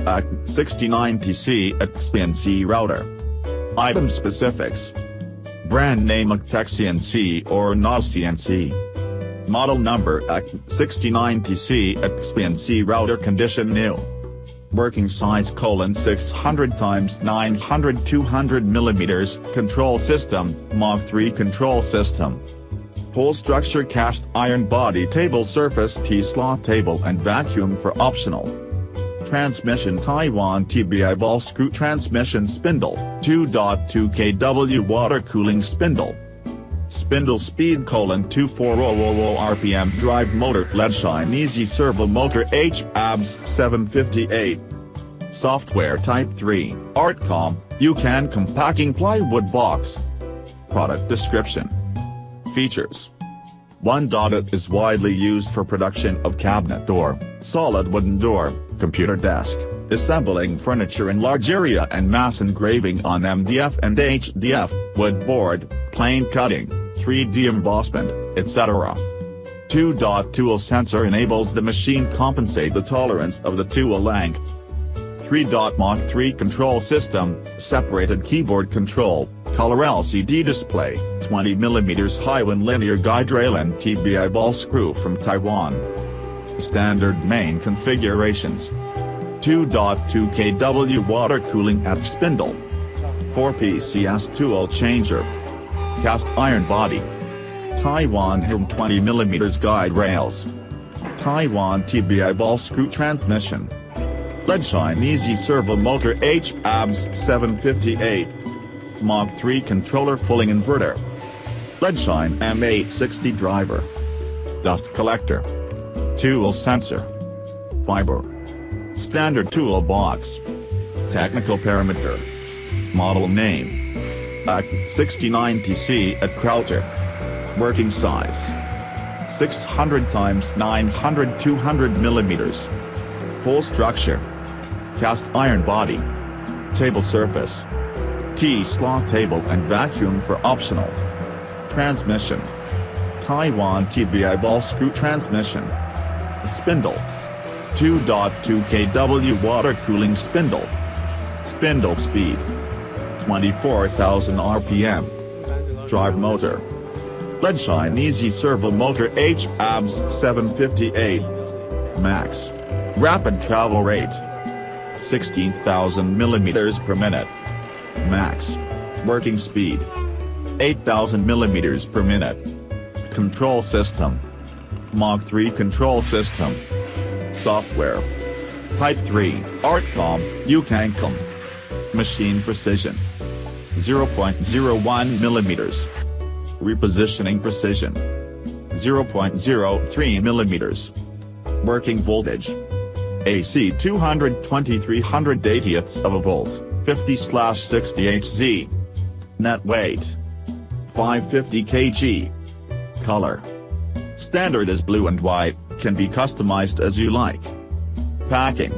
AKM6090C ATC CNC Router. Item specifics. Brand name AKM CNC or Alu CNC. Model number AKM6090C ATC CNC Router. Condition new. Working size: 600 x 900 200 mm. Control system: Mach 3 control system. Whole structure: cast iron body, table surface, T-slot table and vacuum for optional. Transmission: Taiwan TBI ball screw transmission. Spindle: 2.2 kW water cooling spindle. Spindle speed: 2400 RPM. Drive motor: Mechinaries servo motor AKM6090C. Software: Type 3, ARTCOM, UCAN compacting plywood box. Product description. Features. 1. It is widely used for production of cabinet door, solid wooden door, computer desk, assembling furniture in large area and mass engraving on MDF and HDF, wood board, plane cutting, 3D embossment, etc. 2. Tool sensor enables the machine compensate the tolerance of the tool length. 3. Mach 3 control system, separated keyboard control, color LCD display, 20 mm high one linear guide rail and TBI ball screw from Taiwan. Standard main configurations. 2.2 kW water cooling at spindle. 4 PCS tool changer. Cast iron body. Taiwan HM 20 mm guide rails. Taiwan TBI ball screw transmission. Mechinaries servo motor AKM6090C. Mach 3 controller fulling inverter. M860 driver. Dust collector. Tool sensor. Fiber. Standard tool box. Technical parameter. Model name. AKM6090C ATC Router. Working size: 600 x 900 200 mm. Whole structure: cast iron body. Table surface: T-slot table and vacuum for optional. Transmission: Taiwan TBI ball screw transmission. Spindle: 2.2 kW water cooling spindle. Spindle speed: 24,000 RPM. Drive motor: Mechinaries servo motor AKM758. Max rapid travel rate: 16,000 mm per minute. Max working speed: 8,000 mm per minute. Control system: Mach 3 control system. Software: Type 3, ARTCOM, UCAN. Machine precision: 0.01 mm. Repositioning precision: 0.03 mm. Working voltage: AC 220/380ths of a volt, 50/60 Hz. Net weight: 550 kg. Color: standard is blue and white, can be customized as you like. Packing: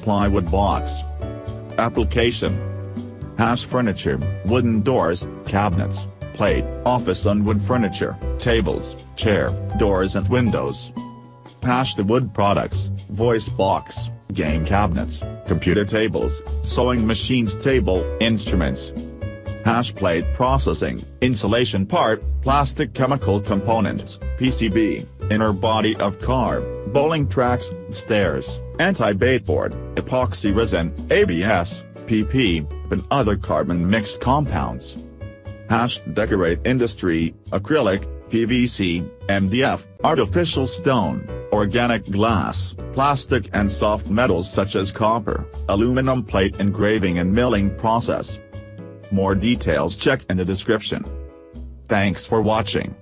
plywood box. Application: house furniture, wooden doors, cabinets, plate, office and wood furniture, tables, chair, doors and windows. The wood products: voice box, game cabinets, computer tables, sewing machines, table, instruments. Plate processing, insulation part, plastic chemical components, PCB, inner body of car, bowling tracks, stairs, anti-baitboard, epoxy resin, ABS, PP, and other carbon mixed compounds. Decorate industry, acrylic, PVC, MDF, artificial stone, organic glass, plastic and soft metals such as copper, aluminum plate engraving and milling process. More details check in the description. Thanks for watching.